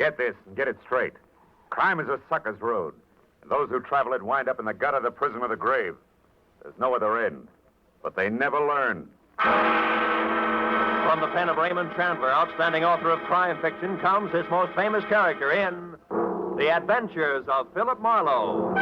Get this and get it straight. Crime is a sucker's road. And those who travel it wind up in the gutter, the prison, or the grave. There's no other end. But they never learn. From the pen of Raymond Chandler, outstanding author of crime fiction, comes his most famous character in The Adventures of Philip Marlowe.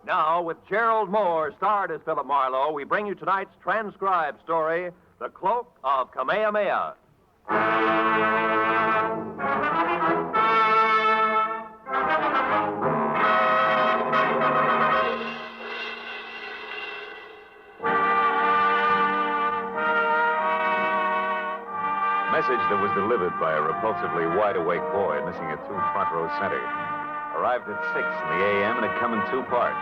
Now, with Gerald Moore starred as Philip Marlowe, we bring you tonight's transcribed story, The Cloak of Kamehameha. Message that was delivered by a repulsively wide-awake boy missing a 2 front row center. Arrived at 6 in the a.m. and had come in 2 parts.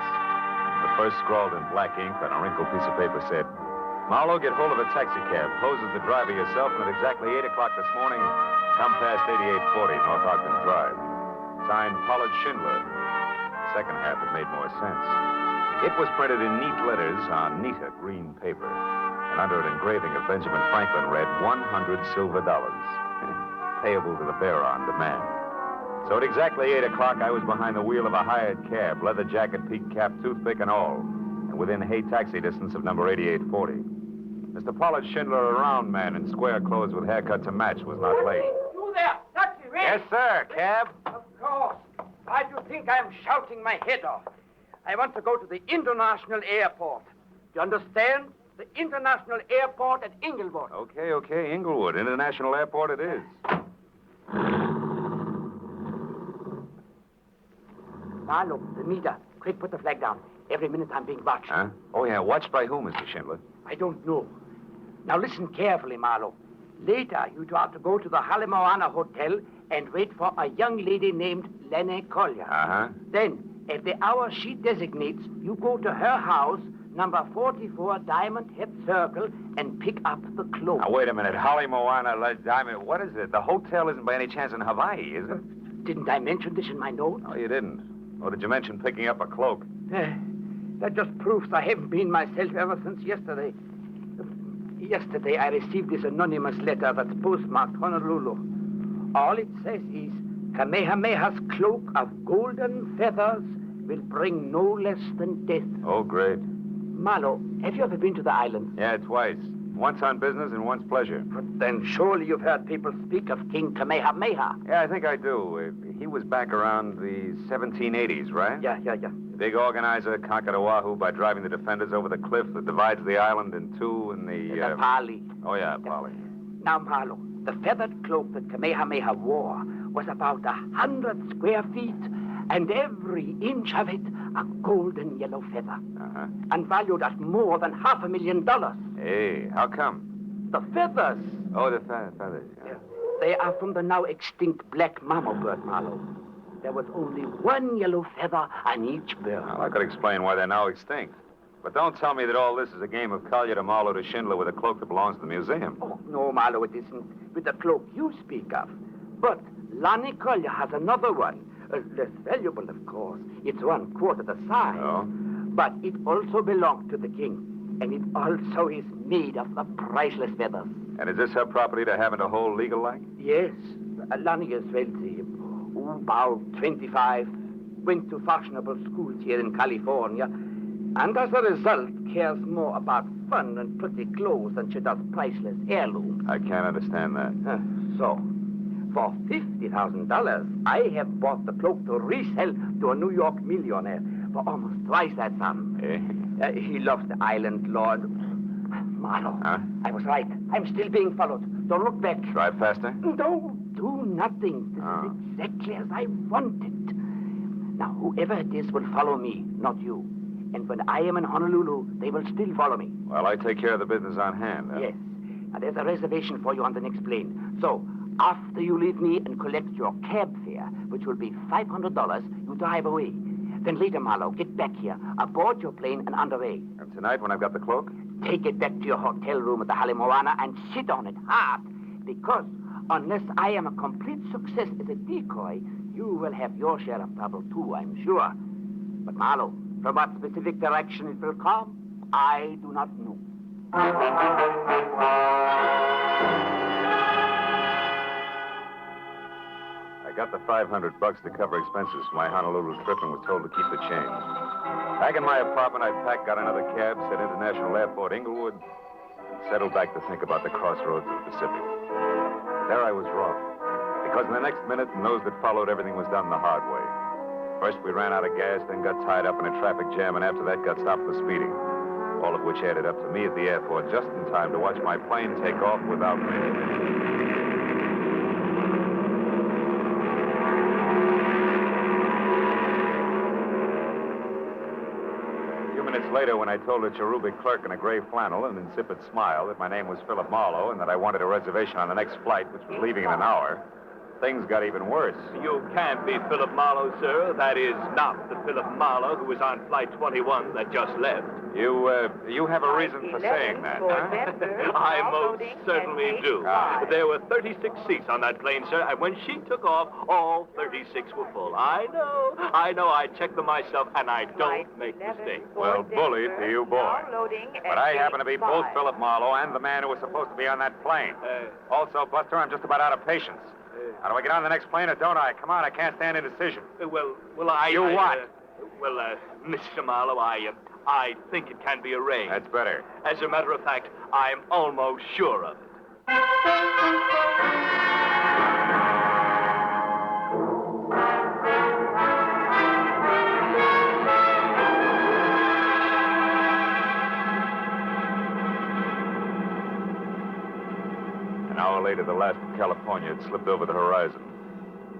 The first, scrawled in black ink on a wrinkled piece of paper, said, Marlowe, get hold of a taxicab. Pose as the driver yourself, and at exactly 8 o'clock this morning, come past 8840 North Ogden Drive. Signed, Pollard Schindler. The second half had made more sense. It was printed in neat letters on neater green paper. And under an engraving of Benjamin Franklin read 100 silver dollars, payable to the bearer on demand. So at exactly 8 o'clock, I was behind the wheel of a hired cab, leather jacket, peaked cap, toothpick, and all, and within hay taxi distance of number 8840. Mr. Pollard Schindler, a round man in square clothes with haircut to match, was not late. You there, taxi, ready? Yes, sir. Cab? Of course. Why do you think I'm shouting my head off? I want to go to the international airport. Do you understand? The international airport at Inglewood. Okay. Inglewood. International Airport it is. Marlowe, the meter. Quick, put the flag down. Every minute I'm being watched. Huh? Oh, yeah. Watched by whom, Mr. Schindler? I don't know. Now listen carefully, Marlowe. Later, you have to go to the Kamehameha Hotel and wait for a young lady named Lenny Collier. Uh-huh. Then, at the hour she designates, you go to her house, number 44 Diamond Head Circle, and pick up the cloak. Now, wait a minute. Holly Moana, Diamond. What is it? The hotel isn't by any chance in Hawaii, is it? Didn't I mention this in my note? No, you didn't. Or did you mention picking up a cloak? That just proves I haven't been myself ever since yesterday. Yesterday, I received this anonymous letter that's postmarked Honolulu. All it says is, Kamehameha's cloak of golden feathers will bring no less than death. Oh, great. Marlowe, have you ever been to the island? Yeah, twice. Once on business and once pleasure. But then surely you've heard people speak of King Kamehameha. Yeah, I think I do. He was back around the 1780s, right? Yeah. The big organizer conquered Oahu by driving the defenders over the cliff that divides the island in two in the... Pali. Oh, yeah, Pali. Now, Marlowe, the feathered cloak that Kamehameha wore was about 100 square feet, and every inch of it a golden yellow feather. Uh-huh. And valued at more than $500,000. Hey, how come? The feathers. Oh, the feathers. Yeah. They are from the now extinct black mamo bird, Marlowe. There was only one yellow feather on each bird. Well, I could explain why they're now extinct. But don't tell me that all this is a game of Collier to Marlowe to Schindler with a cloak that belongs to the museum. Oh, no, Marlowe, it isn't. With the cloak you speak of. But Lonnie Collier has another one. Less valuable, of course. It's 1/4 the size. Oh? But it also belonged to the king. And it also is made of the priceless feathers. And is this her property to have in a whole legal like? Yes. Lonnie is wealthy. About 25. Went to fashionable schools here in California. And as a result, cares more about fun and pretty clothes than she does priceless heirlooms. I can't understand that. So, for $50,000, I have bought the cloak to resell to a New York millionaire for almost twice that sum. Eh? He loves the island, Lord. Marlowe, Huh? I was right. I'm still being followed. Don't look back. Drive faster? Don't do nothing. This is exactly as I want it. Now, whoever it is will follow me, not you. And when I am in Honolulu, they will still follow me. Well, I take care of the business on hand. Yes. Now, there's a reservation for you on the next plane. So, after you leave me and collect your cab fare, which will be $500, you drive away. Then later, Marlowe, get back here, aboard your plane and underway. And tonight, when I've got the cloak? Take it back to your hotel room at the Kamehameha and sit on it hard. Because unless I am a complete success as a decoy, you will have your share of trouble too, I'm sure. But Marlowe, from what specific direction it will come, I do not know. I got the $500 to cover expenses for my Honolulu trip and was told to keep the change. Back in my apartment, I packed, got another cab, said International Airport, Inglewood, and settled back to think about the crossroads of the Pacific. There I was wrong, because in the next minute and those that followed, everything was done the hard way. First, we ran out of gas, then got tied up in a traffic jam, and after that got stopped for speeding. All of which added up to me at the airport just in time to watch my plane take off without me. Later, when I told a cherubic clerk in a gray flannel and insipid smile that my name was Philip Marlowe and that I wanted a reservation on the next flight, which was leaving in an hour, things got even worse. You can't be Philip Marlowe, sir. That is not the Philip Marlowe who was on Flight 21 that just left. You have a reason for saying that, huh? I most certainly do. There were 36 seats on that plane, sir, and when she took off, all 36 were full. I know. I checked them myself, and I don't make mistakes. Well, bully to you, boy. But I happen to be both Philip Marlowe and the man who was supposed to be on that plane. Also, Buster, I'm just about out of patience. How do I get on the next plane or don't I? Come on, I can't stand indecision. Well, You what? Mr. Marlowe, I think it can be arranged. That's better. As a matter of fact, I'm almost sure of it. An hour later, the last of California had slipped over the horizon,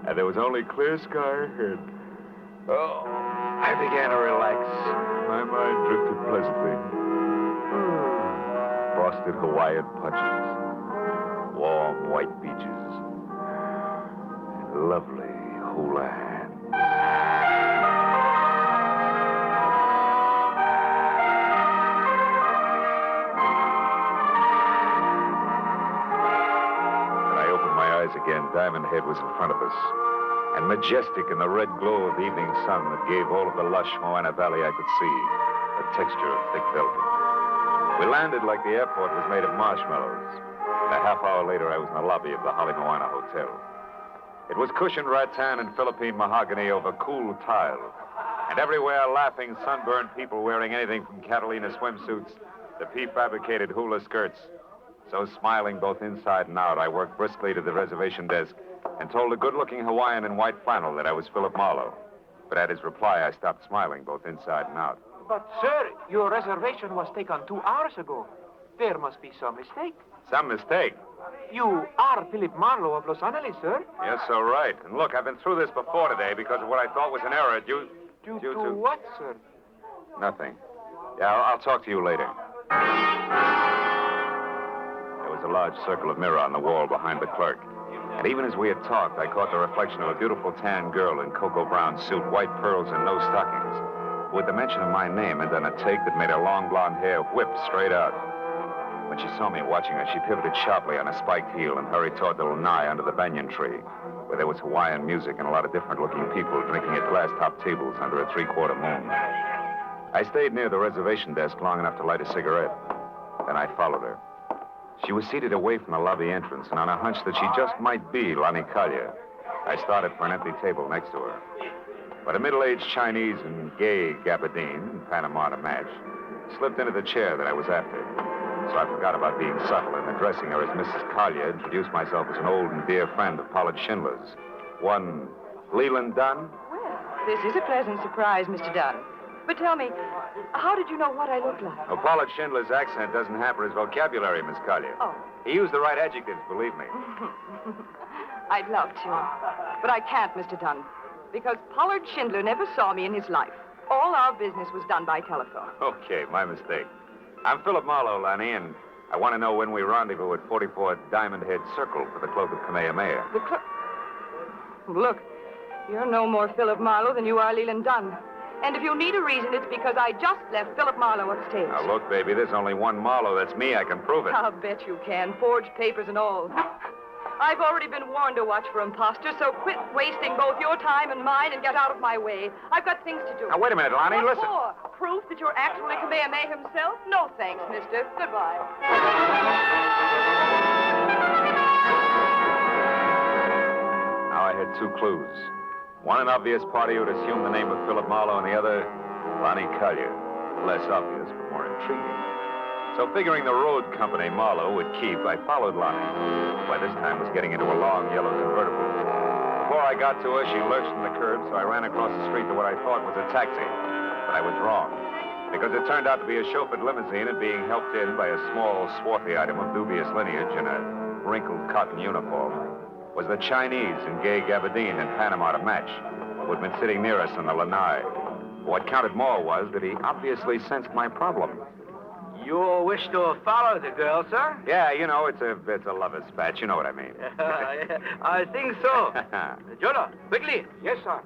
and there was only clear sky ahead. Oh, I began to relax. My mind drifted pleasantly. Frosted Hawaiian punches, warm white beaches, and lovely hula hands. When I opened my eyes again, Diamond Head was in front of us, and majestic in the red glow of the evening sun that gave all of the lush Moana Valley I could see a texture of thick velvet. We landed like the airport was made of marshmallows. And a half hour later, I was in the lobby of the Holly Moana Hotel. It was cushioned rattan and Philippine mahogany over cool tile, and everywhere laughing, sunburned people wearing anything from Catalina swimsuits to prefabricated hula skirts. So smiling both inside and out, I worked briskly to the reservation desk and told a good-looking Hawaiian in white flannel that I was Philip Marlowe. But at his reply, I stopped smiling both inside and out. But, sir, your reservation was taken 2 hours ago. There must be some mistake. Some mistake? You are Philip Marlowe of Los Angeles, sir. Yes, so right. And look, I've been through this before today because of what I thought was an error due to what, sir? Nothing. Yeah, I'll talk to you later. There was a large circle of mirror on the wall behind the clerk. And even as we had talked, I caught the reflection of a beautiful tan girl in cocoa brown suit, white pearls, and no stockings, who at the mention of my name had done a take that made her long blonde hair whip straight out. When she saw me watching her, she pivoted sharply on a spiked heel and hurried toward the lanai under the banyan tree, where there was Hawaiian music and a lot of different-looking people drinking at glass-top tables under a three-quarter moon. I stayed near the reservation desk long enough to light a cigarette. Then I followed her. She was seated away from the lobby entrance, and on a hunch that she just might be Lani Kalia, I started for an empty table next to her. But a middle-aged Chinese in gay gabardine, Panama to match, slipped into the chair that I was after. So I forgot about being subtle and addressing her as Mrs. Collier, introduced myself as an old and dear friend of Pollard Schindler's. One Leland Dunn. Well, this is a pleasant surprise, Mr. Dunn. But tell me, how did you know what I look like? Oh, Pollard Schindler's accent doesn't hamper his vocabulary, Miss Collier. Oh. He used the right adjectives, believe me. I'd love to. But I can't, Mr. Dunn, because Pollard Schindler never saw me in his life. All our business was done by telephone. Okay, my mistake. I'm Philip Marlowe, Lani, and I want to know when we rendezvous at 44 Diamond Head Circle for the Cloak of Kamehameha. Look, you're no more Philip Marlowe than you are Leland Dunn. And if you need a reason, it's because I just left Philip Marlowe upstairs. Now, look, baby, there's only one Marlowe. That's me. I can prove it. I'll bet you can. Forged papers and all. I've already been warned to watch for imposters, so quit wasting both your time and mine and get out of my way. I've got things to do. Now, wait a minute, Lonnie, What listen. for? Proof that you're actually Kamehameha himself? No thanks, mister. Goodbye. Now I had two clues. One, an obvious party who'd assumed the name of Philip Marlowe, and the other, Lonnie Collier. Less obvious, but more intriguing. So figuring the road company Marlowe would keep, I followed Lonnie, who by this time was getting into a long yellow convertible. Before I got to her, she lurched from the curb, so I ran across the street to what I thought was a taxi. But I was wrong, because it turned out to be a chauffeured limousine and being helped in by a small, swarthy item of dubious lineage in a wrinkled cotton uniform was the Chinese in gay gabardine and Panama to match, who had been sitting near us on the lanai. What counted more was that he obviously sensed my problem. You wish to follow the girl, sir? Yeah, you know, it's a lover's spat. You know what I mean. I think so. Jonah, quickly. Yes, sir.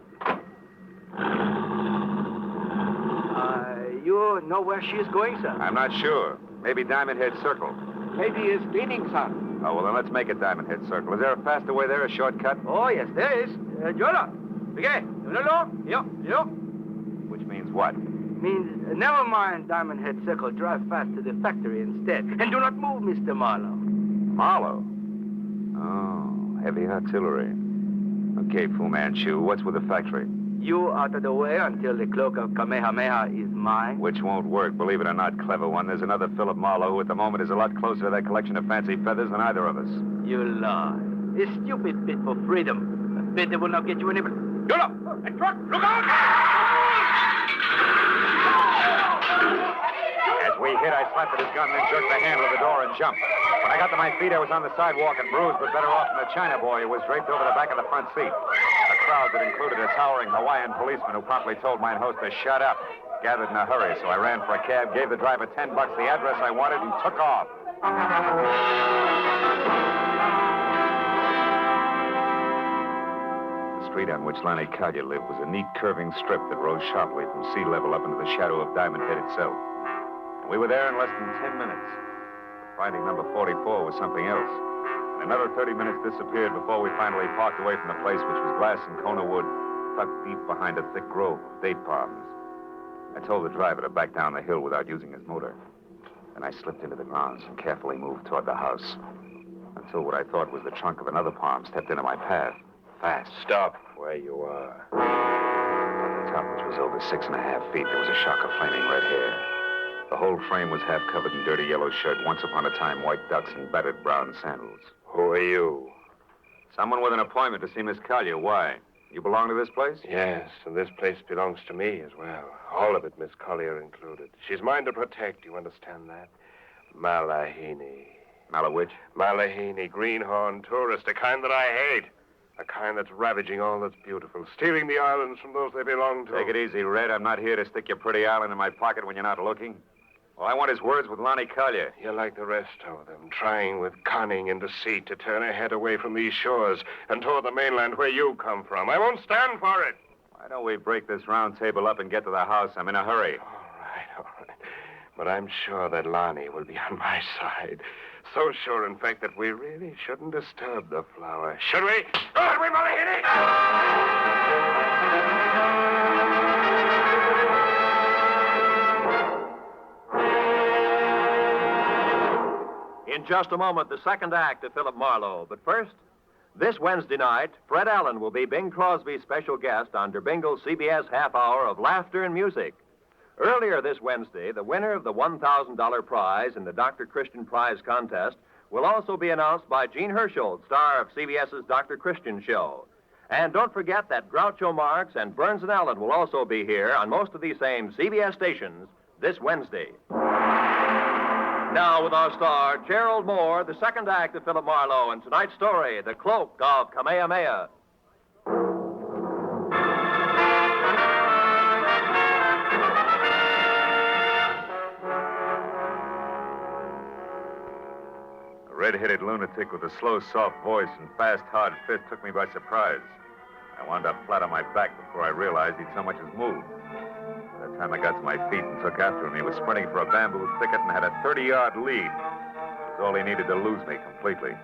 You know where she's going, sir? I'm not sure. Maybe Diamond Head Circle. Maybe it's leaning, sir. Oh, well, then let's make it Diamond Head Circle. Is there a faster way there, a shortcut? Oh, yes, there is. Jonah, begin. Yo. Which means what? Means, never mind Diamond Head Circle. Drive fast to the factory instead. And do not move, Mr. Marlowe. Marlowe? Oh, heavy artillery. Okay, Fu Manchu, what's with the factory? You out of the way until the cloak of Kamehameha is mine. Which won't work, believe it or not, clever one. There's another Philip Marlowe who at the moment is a lot closer to that collection of fancy feathers than either of us. You lie. A stupid bid for freedom. A bid that will not get you any... Jonah! And truck! Look out! As we hit, I slapped at his gun, then jerked the handle of the door and jumped. When I got to my feet, I was on the sidewalk and bruised, but better off than the China boy who was draped over the back of the front seat. A crowd that included a towering Hawaiian policeman who promptly told mine host to shut up gathered in a hurry, so I ran for a cab, gave the driver $10, the address I wanted, and took off. The street on which Lonnie Collier lived was a neat curving strip that rose sharply from sea level up into the shadow of Diamond Head itself. And we were there in less than 10 minutes. Finding number 44 was something else. And another 30 minutes disappeared before we finally parked away from the place, which was glass and Kona wood, tucked deep behind a thick grove of date palms. I told the driver to back down the hill without using his motor. Then I slipped into the grounds and carefully moved toward the house, until what I thought was the trunk of another palm stepped into my path. Fast. Stop where you are. At the top, which was over 6.5 feet, there was a shock of flaming red hair. The whole frame was half covered in dirty yellow shirt, once upon a time white ducks and battered brown sandals. Who are you? Someone with an appointment to see Miss Collier. Why? You belong to this place? Yes, and this place belongs to me as well. All of it, Miss Collier included. She's mine to protect, you understand that? Malahini. Malawitch? Malahini, greenhorn tourist, a kind that I hate. A kind that's ravaging all that's beautiful, stealing the islands from those they belong to. Take it easy, Red. I'm not here to stick your pretty island in my pocket when you're not looking. All I want is words with Lonnie Collier. You're like the rest of them, trying with cunning and deceit to turn her head away from these shores and toward the mainland where you come from. I won't stand for it. Why don't we break this round table up and get to the house? I'm in a hurry. All right. But I'm sure that Lonnie will be on my side. So sure, in fact, that we really shouldn't disturb the flower. Should we? Should we, Malahini? In just a moment, the second act of Philip Marlowe. But first, this Wednesday night, Fred Allen will be Bing Crosby's special guest on Der Bingle's CBS half hour of laughter and music. Earlier this Wednesday, the winner of the $1,000 prize in the Dr. Christian Prize contest will also be announced by Gene Herschel, star of CBS's Dr. Christian Show. And don't forget that Groucho Marx and Burns and Allen will also be here on most of these same CBS stations this Wednesday. Now with our star, Gerald Moore, the second act of Philip Marlowe, and tonight's story, The Cloak of Kamehameha. A red-headed lunatic with a slow, soft voice and fast, hard fist took me by surprise. I wound up flat on my back before I realized he'd so much as moved. By the time I got to my feet and took after him, he was sprinting for a bamboo thicket and had a 30-yard lead. It was all he needed to lose me completely.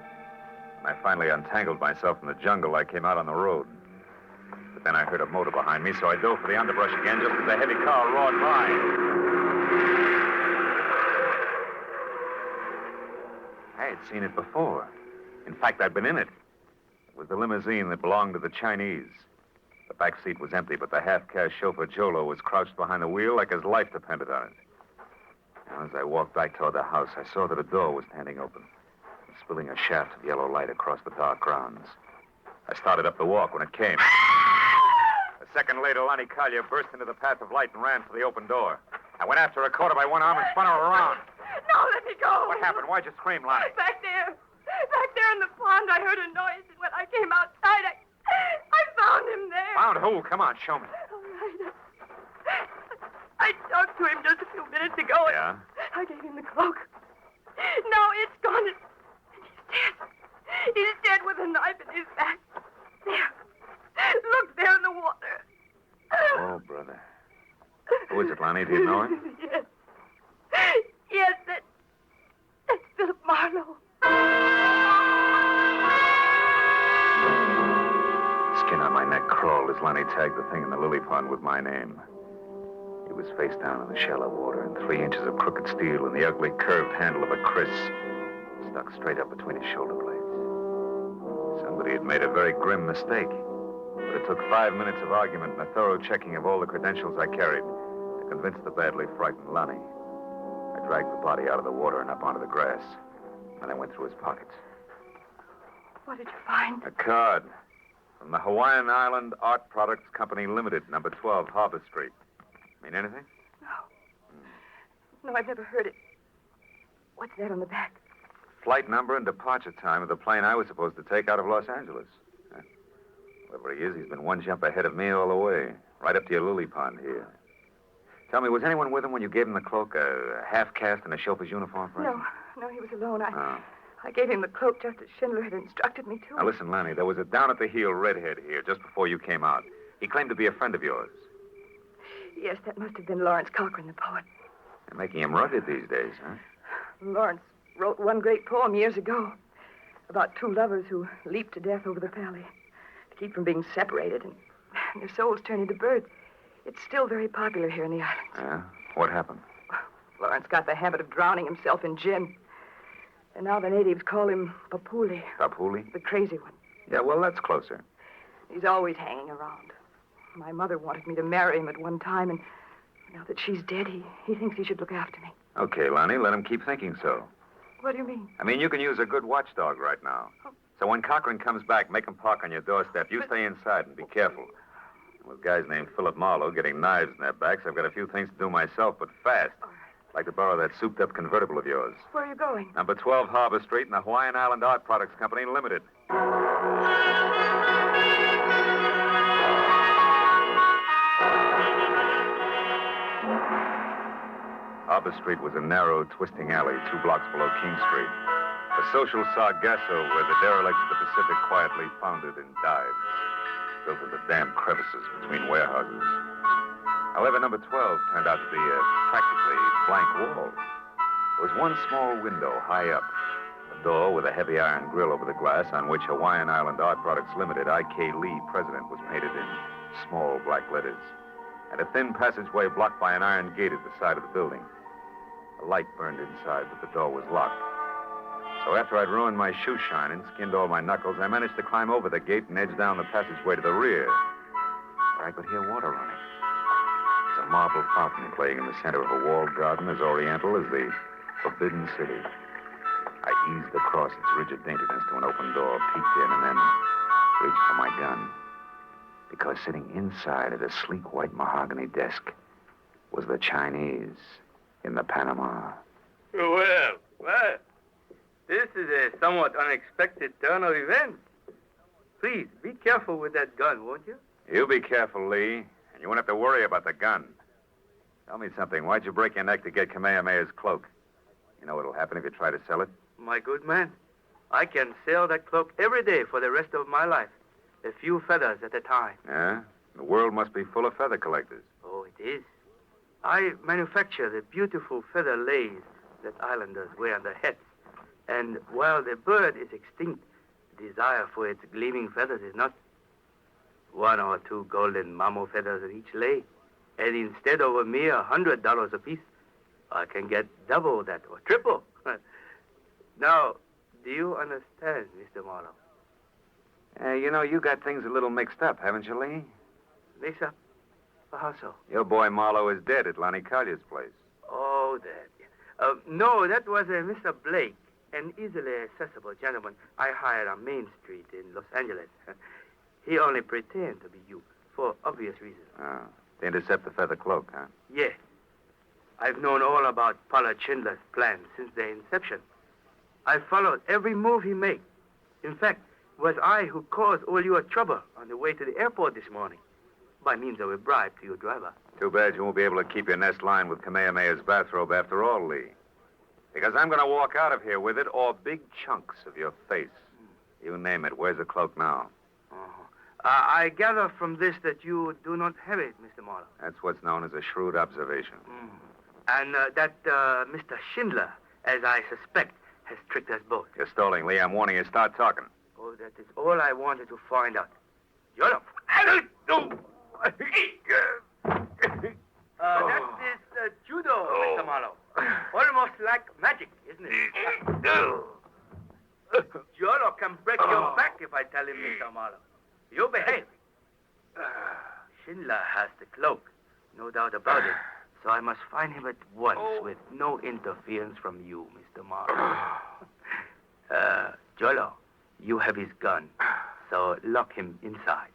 When I finally untangled myself from the jungle, I came out on the road. But then I heard a motor behind me, so I dove for the underbrush again just as a heavy car roared by. I had seen it before. In fact, I'd been in it. It was the limousine that belonged to the Chinese. The back seat was empty, but the half-caste chauffeur Jolo was crouched behind the wheel like his life depended on it. Now, as I walked back toward the house, I saw that a door was standing open, spilling a shaft of yellow light across the dark grounds. I started up the walk when it came. A second later, Lonnie Collier burst into the path of light and ran for the open door. I went after her, caught her by one arm, and spun her around. No, let me go. What happened? Why'd you scream, Lonnie? Back there in the pond, I heard a noise, and when I came outside, I found him there. Found who? Come on, show me. All right. I talked to him just a few minutes ago. Yeah? I gave him the cloak. Now it's gone, and he's dead. He's dead with a knife in his back. There. Look, there in the water. Oh, brother. Who is it, Lonnie? Do you know him? Yes. Yes, that's Philip Marlowe. Skin on my neck crawled as Lonnie tagged the thing in the lily pond with my name. He was face down in the shallow water, and 3 inches of crooked steel and the ugly curved handle of a kris stuck straight up between his shoulder blades. Somebody had made a very grim mistake. But it took 5 minutes of argument and a thorough checking of all the credentials I carried to convince the badly frightened Lonnie. I dragged the body out of the water and up onto the grass. And I went through his pockets. What did you find? A card from the Hawaiian Island Art Products Company Limited, number 12, Harbor Street. Mean anything? No, I've never heard it. What's that on the back? Flight number and departure time of the plane I was supposed to take out of Los Angeles. Whoever he is, he's been one jump ahead of me all the way, right up to your lily pond here. Tell me, was anyone with him when you gave him the cloak? A half-caste in a chauffeur's uniform, for instance? No, he was alone. I gave him the cloak just as Schindler had instructed me to. Now, listen, Lanny, there was a down-at-the-heel redhead here just before you came out. He claimed to be a friend of yours. Yes, that must have been Lawrence Cochran, the poet. They're making him rugged these days, huh? Lawrence wrote one great poem years ago about 2 lovers who leaped to death over the valley to keep from being separated, and their souls turned into birds. It's still very popular here in the islands. Yeah? What happened? Lawrence got the habit of drowning himself in gin. And now the natives call him Papuli. Papuli? The crazy one. Yeah, well, that's closer. He's always hanging around. My mother wanted me to marry him at one time, and now that she's dead, he thinks he should look after me. Okay, Lonnie, let him keep thinking so. What do you mean? I mean, you can use a good watchdog right now. So when Cochran comes back, make him park on your doorstep. You stay inside and be careful. With guys named Philip Marlowe getting knives in their backs, I've got a few things to do myself, but fast. All right. I'd like to borrow that souped-up convertible of yours. Where are you going? Number 12 Harbor Street in the Hawaiian Island Art Products Company Limited. Harbor Street was a narrow, twisting alley 2 blocks below King Street. A social sargasso where the derelicts of the Pacific quietly foundered in dives, built into damp crevices between warehouses. However, number 12 turned out to be a practically blank wall. There was one small window high up, a door with a heavy iron grill over the glass on which Hawaiian Island Art Products Limited, I.K. Lee, President, was painted in small black letters, and a thin passageway blocked by an iron gate at the side of the building. A light burned inside, but the door was locked. So after I'd ruined my shoe shine and skinned all my knuckles, I managed to climb over the gate and edge down the passageway to the rear, where I could hear water running. There's a marble fountain playing in the center of a walled garden as oriental as the Forbidden City. I eased across its rigid daintiness to an open door, peeked in, and then reached for my gun. Because sitting inside at a sleek white mahogany desk was the Chinese in the Panama. Well, this is a somewhat unexpected turn of events. Please, be careful with that gun, won't you? You be careful, Lee, and you won't have to worry about the gun. Tell me something. Why'd you break your neck to get Kamehameha's cloak? You know what'll happen if you try to sell it? My good man, I can sell that cloak every day for the rest of my life. A few feathers at a time. Yeah? The world must be full of feather collectors. Oh, it is. I manufacture the beautiful feather lace that islanders wear on their heads. And while the bird is extinct, desire for its gleaming feathers is not 1 or 2 golden mamo feathers in each lay. And instead of a mere $100 apiece, I can get double that or triple. Now, do you understand, Mr. Marlowe? You got things a little mixed up, haven't you, Lee? Mix up? How so? Your boy Marlowe is dead at Lonnie Collier's place. Oh, that. No, that was Mr. Blake, an easily accessible gentleman I hired on Main Street in Los Angeles. He only pretended to be you, for obvious reasons. Oh, to intercept the feather cloak, huh? Yeah. I've known all about Pollard Schindler's plans since their inception. I followed every move he made. In fact, it was I who caused all your trouble on the way to the airport this morning, by means of a bribe to your driver. Too bad you won't be able to keep your nest lined with Kamehameha's bathrobe after all, Lee. Because I'm going to walk out of here with it or big chunks of your face. You name it. Where's the cloak now? I gather from this that you do not have it, Mr. Marlowe. That's what's known as a shrewd observation. And that Mr. Schindler, as I suspect, has tricked us both. You're stalling, Lee. I'm warning you. Start talking. Oh, that is all I wanted to find out. Yolo. That is judo, Mr. Marlowe. Almost like magic, isn't it? Jolo can break your back if I tell him, Mr. Marlowe. You behave. Schindler has the cloak, no doubt about it. So I must find him at once with no interference from you, Mr. Marlowe. Jolo, you have his gun, so lock him inside.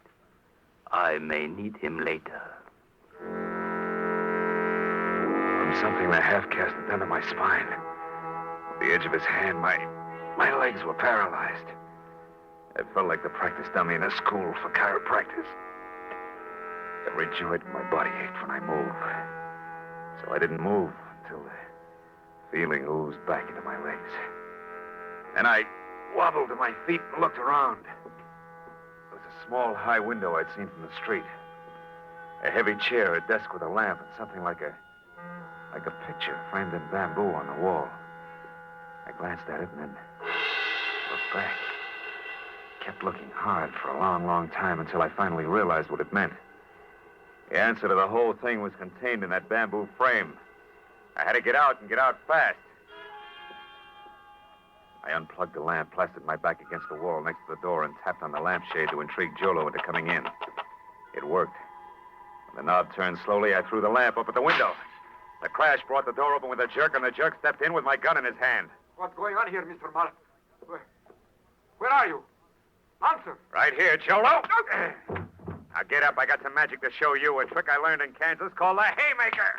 I may need him later. From something the half-caste had done to my spine. With the edge of his hand, my legs were paralyzed. I felt like the practice dummy in a school for chiropractors. Every joint in my body ached when I moved. So I didn't move until the feeling oozed back into my legs. And I wobbled to my feet and looked around. There was a small, high window I'd seen from the street. A heavy chair, a desk with a lamp, and something like a picture framed in bamboo on the wall. I glanced at it and then looked back. Kept looking hard for a long, long time until I finally realized what it meant. The answer to the whole thing was contained in that bamboo frame. I had to get out and get out fast. I unplugged the lamp, plastered my back against the wall next to the door, and tapped on the lampshade to intrigue Jolo into coming in. It worked. When the knob turned slowly, I threw the lamp up at the window. The crash brought the door open with a jerk, and the jerk stepped in with my gun in his hand. What's going on here, Mr. Marlowe? Where are you? Answer. Right here, Jolo. Now get up. I got some magic to show you. A trick I learned in Kansas called the haymaker.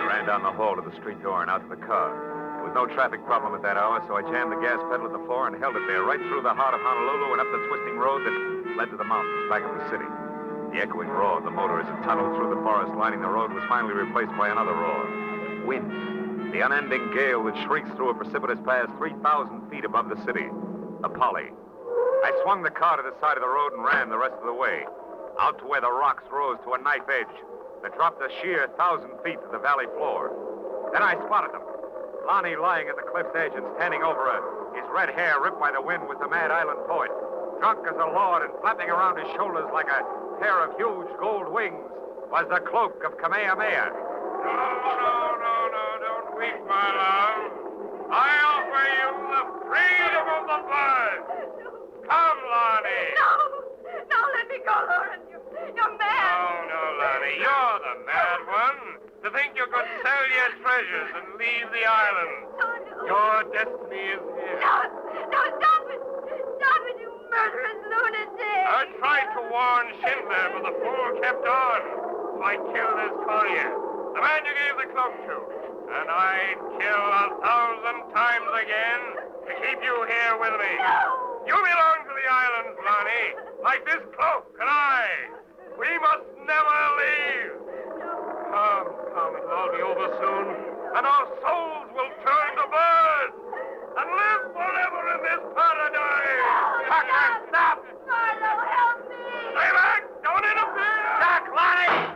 I ran down the hall to the street door and out to the car. There was no traffic problem at that hour, so I jammed the gas pedal at the floor and held it there right through the heart of Honolulu and up the twisting road that led to the mountains back of the city. The echoing roar of the motor as it tunneled through the forest lining the road was finally replaced by another roar. Wind. The unending gale that shrieks through a precipitous pass 3,000 feet above the city. A Polly. I swung the car to the side of the road and ran the rest of the way, out to where the rocks rose to a knife edge that dropped a sheer 1,000 feet to the valley floor. Then I spotted them. Lonnie lying at the cliff's edge and standing over her, his red hair ripped by the wind, was the mad island poet. Drunk as a lord and flapping around his shoulders like a pair of huge gold wings was the cloak of Kamehameha. No, don't weep, my love. I offer you the freedom of the bird. Come, Lonnie. No, let me go, Lawrence. You're mad. No, Lonnie, you're the mad one. To think you could sell your treasures and leave the island. Your destiny is here. No, stop it. Stop it, you murderous lunatic. I tried to warn Schindler, but the fool kept on. So I killed his courier, the man you gave the cloak to. And I'd kill 1,000 times again to keep you here with me. No. You belong to the islands, Lonnie, like this cloak and I. We must never leave. Come, it'll all be over soon, and our souls will turn to birds and live forever in this paradise. Tucker, stop! Marlowe, help me! Stay back! Don't interfere! Duck, Lonnie!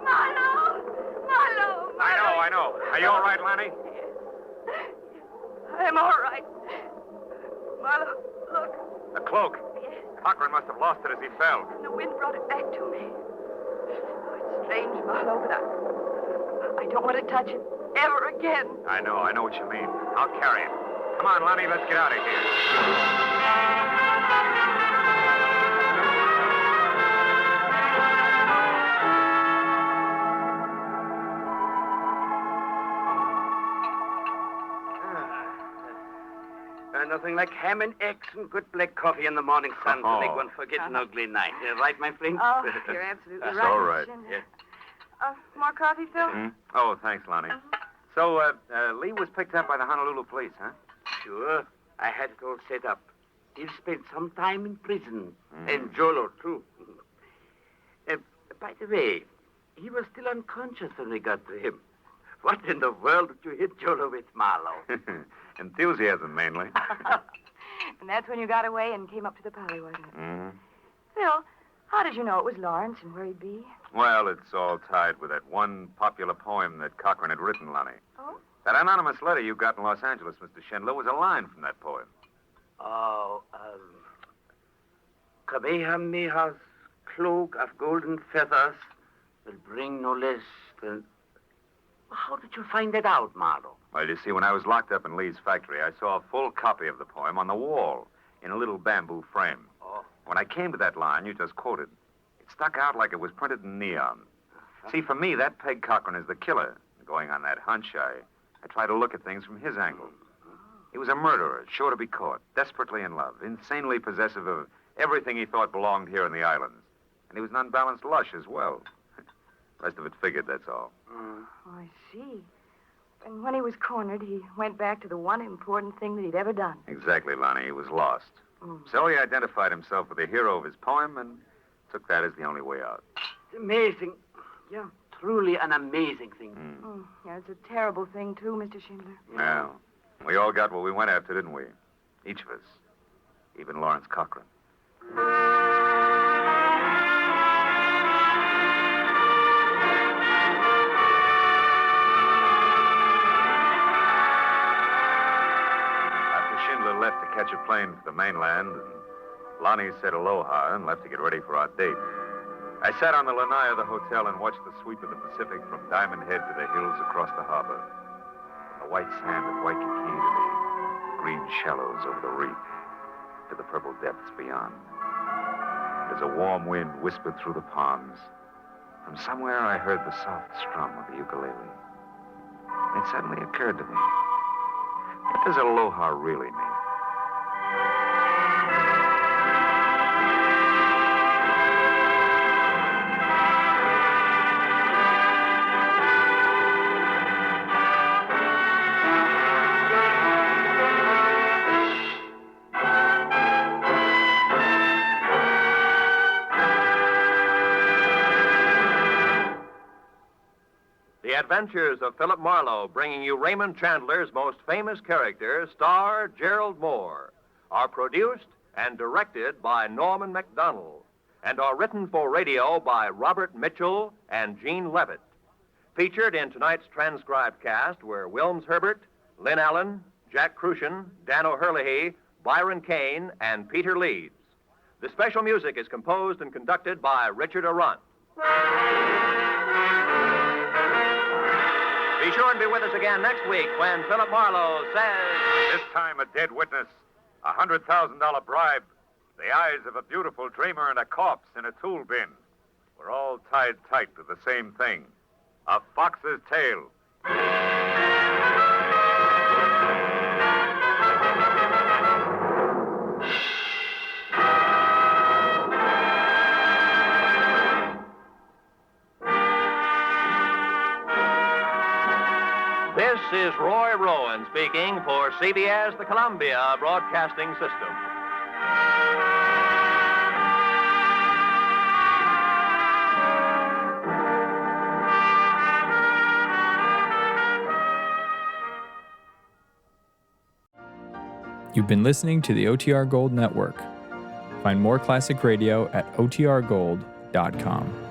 Marlowe! I Are you all right, Lanny? I'm all right. Marlowe, look. The cloak. Yes, Cochran must have lost it as he fell. the wind brought it back to me. Oh, it's strange, Marlowe, but I don't want to touch it ever again. I know what you mean. I'll carry it. Come on, Lanny, let's get out of here. Nothing like ham and eggs and good black coffee in the morning sun to make one forget an ugly night. Right, my friend? Oh, you're absolutely That's right. all right. Schindler. Yeah. More coffee, Phil? Oh, thanks, Lonnie. So, Lee was picked up by the Honolulu police, huh? Sure. I had it all set up. He'll spend some time in prison. And Jolo, too. By the way, he was still unconscious when we got to him. What in the world did you hit Jolo with, Marlowe? Enthusiasm, mainly. And that's when you got away and came up to the Pally, wasn't it? Mm-hmm. Phil, how did you know it was Lawrence and where he'd be? Well, it's all tied with that one popular poem that Cochran had written, Lonnie. Oh? That anonymous letter you got in Los Angeles, Mr. Schindler, was a line from that poem. Oh, Kamehameha's cloak of golden feathers will bring no less than... How did you find that out, Marlowe? Well, you see, when I was locked up in Lee's factory, I saw a full copy of the poem on the wall in a little bamboo frame. Oh. When I came to that line you just quoted, it stuck out like it was printed in neon. See, for me, that pegged Cochran as the killer. Going on that hunch, I tried to look at things from his angle. He was a murderer, sure to be caught, desperately in love, insanely possessive of everything he thought belonged here in the islands. And he was an unbalanced lush as well. Rest of it figured, that's all. Oh, I see. And when he was cornered, he went back to the one important thing that he'd ever done. Exactly, Lonnie. He was lost. So he identified himself with the hero of his poem and took that as the only way out. It's amazing. Yeah, truly an amazing thing. Oh, yeah, it's a terrible thing, too, Mr. Schindler. Yeah. We all got what we went after, didn't we? Each of us. Even Lawrence Cochran. Left to catch a plane for the mainland, and Lonnie said aloha and left to get ready for our date. I sat on the lanai of the hotel and watched the sweep of the Pacific from Diamond Head to the hills across the harbor, from the white sand of Waikiki to the green shallows over the reef, to the purple depths beyond. As a warm wind whispered through the palms, from somewhere I heard the soft strum of the ukulele. It suddenly occurred to me, what does aloha really mean? The Adventures of Philip Marlowe, bringing you Raymond Chandler's most famous character, star Gerald Moore, are produced and directed by Norman MacDonald and are written for radio by Robert Mitchell and Gene Levitt. Featured in tonight's transcribed cast were Wilms Herbert, Lynn Allen, Jack Crucian, Dan O'Herlihy, Byron Kane, and Peter Leeds. The special music is composed and conducted by Richard Arant. Be sure and be with us again next week when Philip Marlowe says... This time a dead witness, a $100,000 bribe, the eyes of a beautiful dreamer, and a corpse in a tool bin. We're all tied tight to the same thing. A fox's tail. This is Roy Rowan speaking for CBS, the Columbia Broadcasting System. You've been listening to the OTR Gold Network. Find more classic radio at otrgold.com.